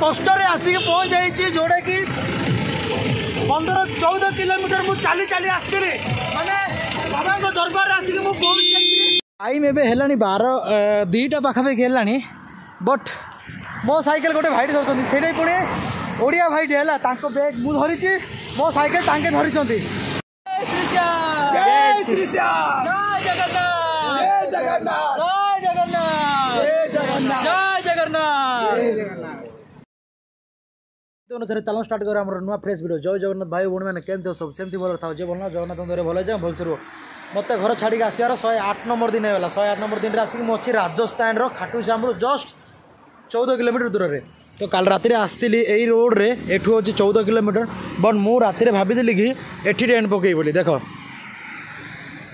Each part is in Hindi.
कष्ट आसिक पहुँच जाइए जोटा कि 15-14 किलोमीटर मुझे चली चली आसती माने बाबा दरबार आसिक मुझे पहुँच जाइए। टाइम एवं है 12-2 पाखापाखि है बट मो साइकेल गोटे भाई धरती से पुणी ओडिया भाई है बैग मुझे धरी मो साइकेल तांके धरी। अनुसार चलो स्टार्ट कर नुआ फ्रेश वीडियो। जय जगन्नाथ भाई भौणी मैंने केमती सब सेमती भल था जे भल जगन्नाथ मंदिर भल जाए भलसे रुह। मत घर छाड़ी आसार 108 नंबर दिन है 108 नंबर दिन आसिक मुझे राजस्थान खाटूश्याम जस्ट 14 किलोमीटर दूर में। तो काल राति आसती यही रोड रे एठू अच्छे 14 किलोमीटर बट मु राति भाभी कि एठी टेंट पकई बोली देख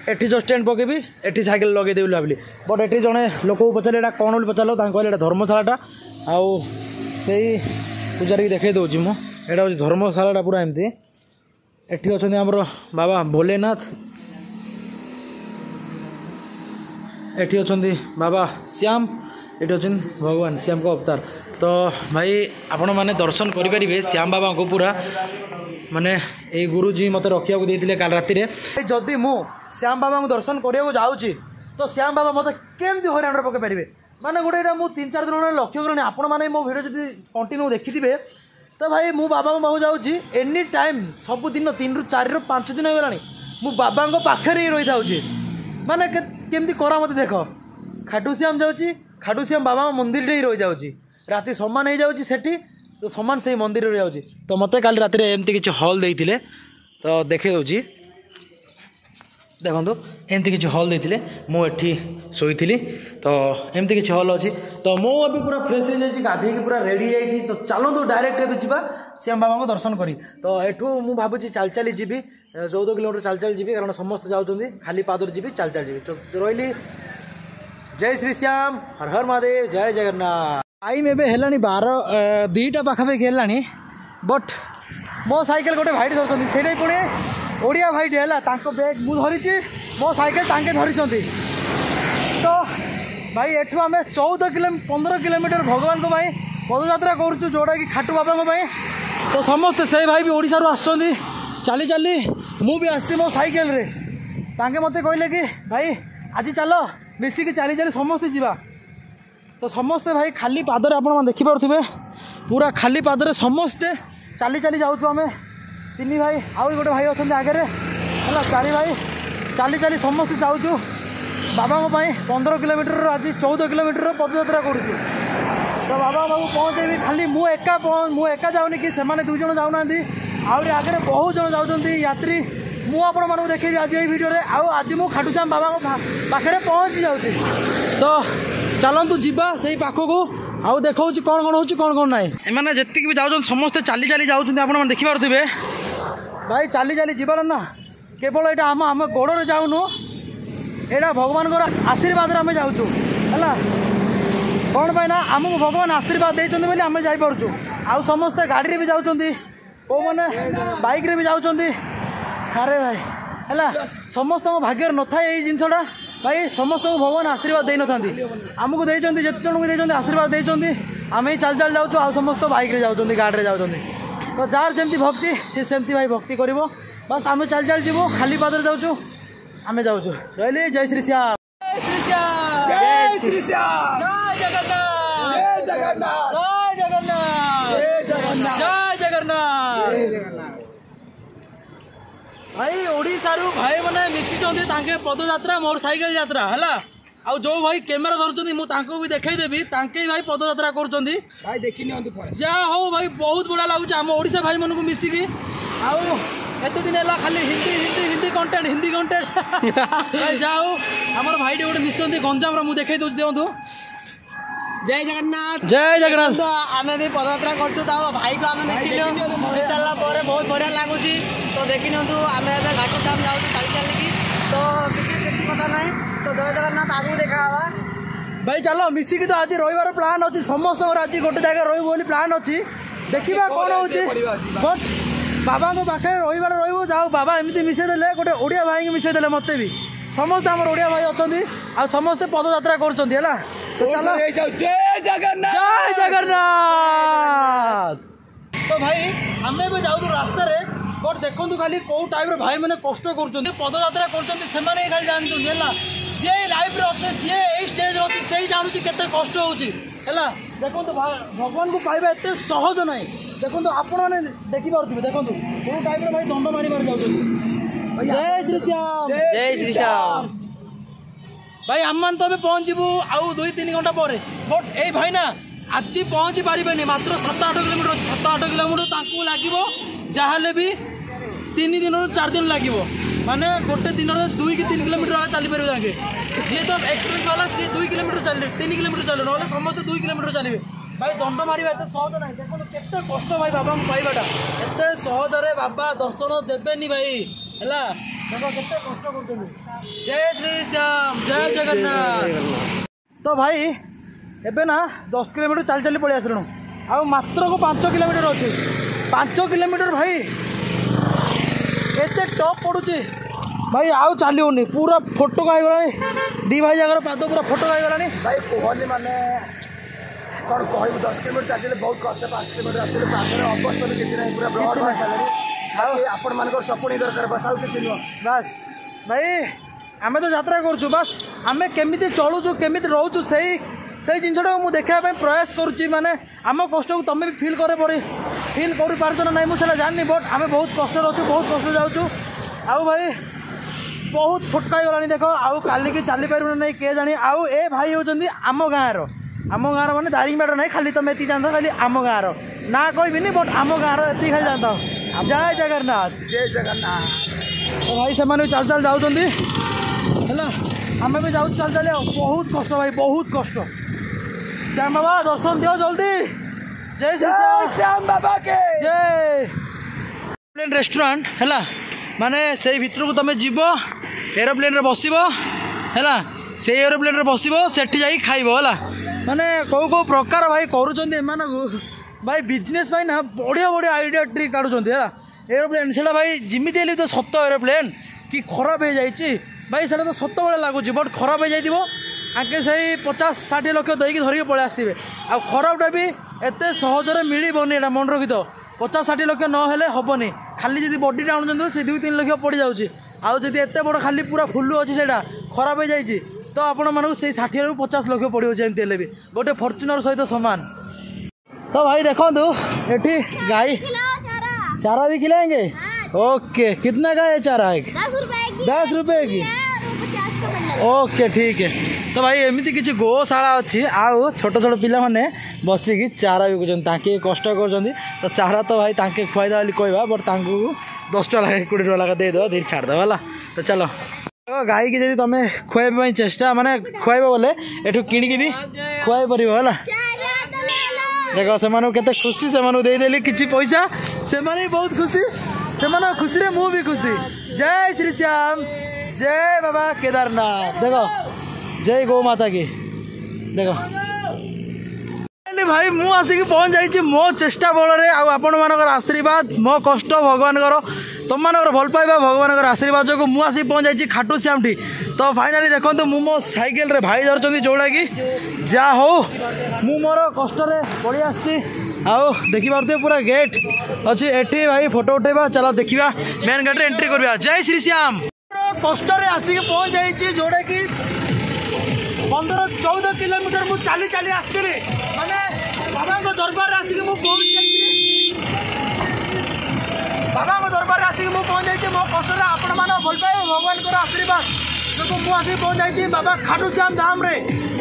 एठी जस्ट टेंट पकेबी एठी साइकेल लगेदेवी भाविली बट एठी जड़े लोक को पचारे यहाँ कौन बोली पचार कहले धर्मशाला आउ से पूजारी देखे दूसरी मुझे हूँ धर्मशाला पूरा एमती एठी अच्छा आमर बाबा भोलेनाथ एठी अच्छा बाबा श्याम ये अच्छा भगवान श्याम का अवतार। तो भाई आपण मैंने दर्शन करेंगे श्याम बाबा को पूरा माने ये गुरुजी मत रखा देते काल राति जदि मु श्याम बाबा को दर्शन करने जाऊँगी तो श्याम बाबा मत केमती हईराण पकई पारे माने गोटे मुझे 3-4 दिन लक्ष्य करें आपण मैंने मो भिडियो जब कंटिन्यू देखिथे तो भाई मु बाबा पाखु जाऊँगी एनी टाइम सबुदिन 3-4-5 दिन होगा मु बाबा पाखे ही रही था माने केमती करा मत देख खाटूश्याम जाऊँगी खाटूश्याम बाबा मंदिर ही रही जाऊँगी राति समान हो जाऊँगी सेठी तो समान से मंदिर रही जाऊँगी। तो मत काली राति एमती किसी हल देते तो देखे दूसरी देखो एमती किसी हल देते मुझे शोई तो एमती किसी हल अच्छी तो मो अभी पूरा फ्रेश हो जाए गाधे पूरा रेडी है तो चलतु डायरेक्ट जा श्याम बाबा को दर्शन करी। तो एठू मु भावुँ चल चली जी 14 किलोमीटर चल चली जी कारण समस्त जाऊँ खाली पादर जी चल चल जी रही। जय श्री श्याम हर हर महादेव जय जगन्नाथ। टाइम एवं है 12-2 पाखापाखि है बट मो साइकेल गोटे भाई धरती से पुणी ओडिया भाई है बैग मुझे धरी मो साइकेल तांके धरी। तो भाई एठू आम 15 किलोमीटर भगवान को पदयात्रा करुचु जोटा कि खाटू बाबा को तो समस्ते से भाई भी ओडिशा आसुँच चली चली मु भी आसी मो साइकेल रे तांके मते कहले कि भाई आज चल मिसिक चली चली समस्ते जीवा। तो समस्ते भाई खाली पादरे आप देखिपे पूरा खाली पादरे समस्ते चली चली जाऊँ आम 3 भाई आउ गोटे भाई अच्छा आगे है 4 भाई चली चली समस्ते जाऊँ बाबा 15 किलोमीटर आज 14 किलोमीटर पदयात्रा करुचु। तो बाबा बाबू पहुँचे खाली मु एका जाऊनी कि से 2 जन जाऊना आहरी आगे बहुत जन जाऊँ यात्री मुझे देखेबी आज ये वीडियो आज मु खाटूश्याम बाबा पाखे पहुँची जाऊँगी। तो चलतु जीवा से पाखक आउ देखा कौन कौन हो कौन ना एम जी भी जाऊँ समस्ते चली चली जाऊँ आप देखिपे भाई चली चली जीवार ना केवल यहाँ आम गोड़े जाऊनु यहाँ भगवान आशीर्वाद आम जाऊँ है कौन पाई ना आमको भगवान आशीर्वाद देते बोली आम जापरचु आउ समस्ते गाड़ी भी जाऊँ कौ मैंने बाइक रे भी जाऊँ। अरे भाई है समस्त भाग्य न था यही जिनसा भाई समस्त भगवान आशीर्वाद दे ना आमको देते जिते जन को देते आशीर्वाद देते आम ही चल चल जाऊँ आ समस्त बाइक रे जाऊँ गाड़ी जाऊँ। तो जार जमी भक्ति सी सेमती भाई भक्ति कर बस आम चल चल जीवु खाली पादर जाऊँ आम जाऊँ रही। जय श्री श्याम जय श्री श्याम जय जगन्नाथ जय जगन्नाथ जय जगन्नाथ जय जगन्नाथ। भाई ओडिशा रु भाई मैंने मिशिंटे पदयात्रा मोटरसाइकेल यात्रा है आ जो भाई कैमेरा धरती मुझे भी देखईदेवी भाई पदयात्रा कर भाई देखी जहाँ हो भाई बहुत बढ़िया लगुच आम ओडिशा भाई मन को मिसिकी आते दिन है खाली हिंदी हिंदी हिंदी कंटेंट भाई जाओ आम भाई गोटे मिशुंट गंजाम मुझे देखई दूसरी दिखाँ जय जगन्नाथ जय जगन्नाथ। तो आम भी पदयात्रा कर भाई को आम देखी चलला बहुत बढ़िया लगुच तो देखी आम घाटश्याम जाऊँ चल चलिकी तो किसी कथा ना तो जय जगन्नाथ आगू देखा भाई चलो मिसिकी तो आज रही प्लान अच्छी समस्त आज गोटे जगह रही प्लान अच्छी देखा कौन हो बट बाबा को पाखे रही जाओ बाबा एमती मिसेदे गोटे ओडिया भाई को मिसेदे मत भी समस्त आम ओडिया भाई अच्छा समस्ते पदयात्रा कर चलो जय जगन्नाथ जय जगन्नाथ। आमे भी जाऊँ रास्तार बट देखो खाली कौ टाइप भाई मैंने कष्ट कर पदयात्रा कर खाली जानते है जे लाइफ अच्छे जी यही स्टेज अच्छे से जानूँ केते कष्ट होगा देखो भगवान को पाइबा एत सहज ना देखो आपण मैंने देखिपे देखो कौ टाइप भाई दंड मारी मारी जाऊँ जय श्री श्याम जय श्री श्याम भाई आम तो अभी पहुँचू आउ 2-3 घंटा पर बट ये भाई ना आज पहुँची पारे मात्र 7-8 किलोमीटर 7-8 किलोमीटर लगे जहाँ भी 3 दिन 4 दिन लगे माने गोटे दिन 2 कि 3 किलोमीटर चली पारे जाके जी तो एक्सप्रेस वाला सी 2 किलोमीटर चल 3 किलोमीटर चल ना समस्त 2 किलोमीटर चलिए भाई दंड मारे एत सहज ना देखो केते कष्ट भाई बाबा को पाइबाटा एत सहजरे बाबा दर्शन देवेनि भाई है देखो केते कष्ट कर जय श्री श्याम जय जगन्नाथ तो भाई एबे ना 10 किलोमीटर चल चली पड़े आसलु आ मात्र को 5 किलोमीटर अच्छे 5 किलोमीटर भाई एते टप पड़ुची भाई आउ चलनी पूरा फोटो का दी भाई जगह पाद पूरा फोटो का भाई कहनी माने कौन कह 10 किलोमीटर चलिए बहुत कष्ट 5 किलोमीटर आसले पाखर अवस्था भी किसी ना पूरा ब्लड बाहर सारे आपण मान सपोर्ट दरकार बस आउ किसी नुह बस भाई आम तो यात्रा करुँ बस आम केमी चलुचु केमी रोचु से जिनटा मुझे देखापी प्रयास करुच्ची माने आम कष्ट को तुम भी फिल कर पार्छ ना नहीं मुझे जानी बट आम बहुत कष्ट अच्छु बहुत कष्ट जाऊँ आउ भाई बहुत फुटकाई गलानी देख आउ काली की चली पार नहीं किए जानी आउ ए भाई होती आम गाँव माने दारिंगबाड़ ना खाली तुम ये जानता खाली आम गाँव ना कहबी बट आम गाँव ये खाली जानता जय जगन्नाथ जय जगन्नाथ तो भाई से चल चल जाऊँगी है आम भी जाऊँ चल चल बहुत कष्ट भाई बहुत कष्ट श्याम बाबा दर्शन दियो जल्दी जय श्री श्याम बाबा के जय रेस्टोरेंट है माने से भितर को तुम जीव एरोप्लेन रे बसब है से एरोप्लेन रे बसब सेठी जाई खाइब है माने कौ कौ प्रकार भाई करुँच भाई बिजनेस भाई ना बढ़िया बढ़िया आइडिया ट्रिक काढ़ुंट है एरोप्लेन से भाई जिमित हेल्ली तो सत एरोप्लेन कि खराब हो जाए भाई से तो सत बड़े लगुच बट खराब हो जाए आगे से 50-60 लक्ष देकी धरिक पलि आसवे आ खराबटा भी एत सहजरे मिलबनी एटा मन रखी तो 50-60 लक्ष ना हेबनी खाली जब बडी टाणुं से 2-3 लक्ष पड़ जाऊँगी आउ जब एत बड़ खाली पूरा फुल अच्छी से खराब हो जाए तो आपण मानक से 60-50 लक्ष पड़ो जमी भी गोटे फॉर्च्यूनर सहित सामान तो भाई देखो ये गाय चारा भी खिलाएंगे ओके कितना का है चारा एक 10 रुपये की ओके ठीक है तो भाई एमती किसी गोशाला अच्छी आउ छोट छोट पिला माने बसिकी चारा बिकुन ताके कष्ट कर तो चारा तो भाई ताके खुआईद बोली कहवा बट 10 टका 20 टका लगा देदेव धीरे छाड़देव है तो चलो गाई की जब तुम खुआई चेष्टा माने खुआब बोले एठू किणिकी भी खुआई पार है देख से केते खुशी से देदेली किसी पैसा से बहुत खुशी से खुशी रे मु भी खुशी जय श्री श्याम जय बाबा केदारनाथ देखो जय गौ माता की देखो भाई मु आसिक पहुँच जाइए मो चेष्टा बल आपण मान आशीर्वाद मो कष्ट भगवान तुम मान भल पाइबा भगवान आशीर्वाद जो मुझे आसिक पहुँच जाइए खाटू श्याम टी तो फाइनाली देखो मु मो साइकेल रे भाई धरती जोड़ा कि जा हो मु मोर कष्ट पलि आसी आओ देखी पारे पूरा गेट अच्छी एठी भाई फोटो उठेबा चलो देखा मेन गेट रे एंट्री करवा जय श्री श्याम कष्ट आसिक पहुँच जाइए जोड़ा कि 15-14 किलोमीटर मु चली चली आसती माने बाबा दरबार आसिक बाबा दरबार आसिक पहुँच जाइए मो कष्ट आपण मान भल पाइबे भगवान आशीर्वाद जो मुझे आसिक पहुँच जाइए बाबा खाटू श्याम धाम रे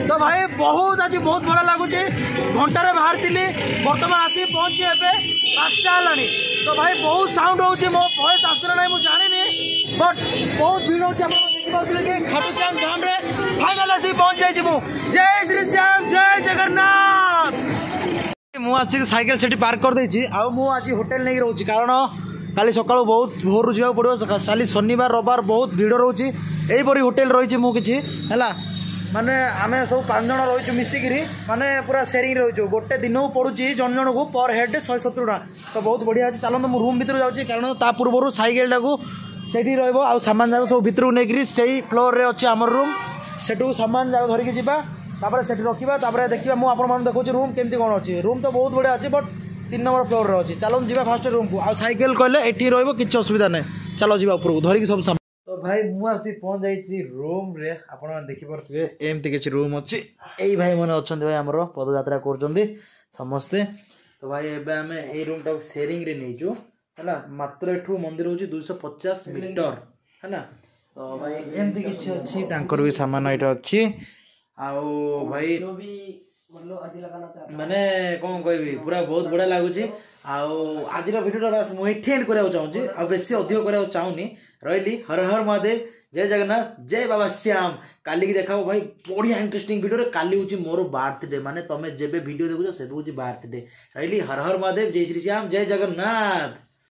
तो भाई बहुत आज बहुत भल लगुच घंटे बाहर थी बर्तमान आसिक पहुँची एवं 5टा है तो भाई बहुत साउंड हो मो वॉइस आसला ना मुझे जानी बट बहुत भीड़ हो खाटू श्याम धाम रे फाइनल आसिक पहुँच जाइए जय श्री श्याम जय जगन्नाथ मुझे साइकेल से पार्क कर देछि आज होटेल नहीं रोची कारण काली सकाळु बहुत भोर जावाक पड़ो काली शनिवार रविवार बहुत भीड़ रोची यहीपरी होटेल रही मुझे है माने आम सब 5 जन रही मिसिकी माने पूरा सेयरिंग रही गोटे दिन को पड़ुची जन जन को पर हेड 170 टका तो बहुत बढ़िया अच्छे चलते मुझे रूम भर जाऊँगी कारण ता पूर्व साइकेल टाक से रो सामान जाक सब भितर को लेकर से फ्लोर रे अच्छे आम रूम सेठू सामान जाक धरिकी जावा से रखा देखिए मुझे देखा रूम केमती कौन अच्छी रूम तो बहुत बढ़िया अच्छे बट 3 नंबर फ्लोर रे अछि चलो जीवा फास्ट रूम को आ साइकिल कहले एठी रहइबो किछ असुविधा नै चलो जीवा ऊपर को धरि के सब सामान तो भाई मु आसी पहुंच जाईची रूम रे आपण देखि परथुए एमती किछ रूम अछि एई भाई माने अछंती भाई हमरो पदयात्रा करजंती समस्ते तो भाई एबे हमें ए रूम टा शेयरिंग रे नेजो हैला मात्र एठू मंदिर होची 250 मीटर हैना तो भाई एमती किछ अछि तांकर भी सामान आइटा अछि आउ भाई माने कौन कहबी पूरा बहुत बढ़िया लगुच आज भिडियो बस मुझे एंड करा चाहूँगी आ बेसी अधिक करा चाहूनी रही हर हर महादेव जय जगन्नाथ जय बाबा श्याम काली की देखा भाई बढ़िया इंटरेस्टिंग वीडियो काली हूँ मोर बर्थडे माने तुम जेबे वीडियो देखुच से बर्थडे रही हर हर महादेव जय श्री श्याम जय जगन्नाथ।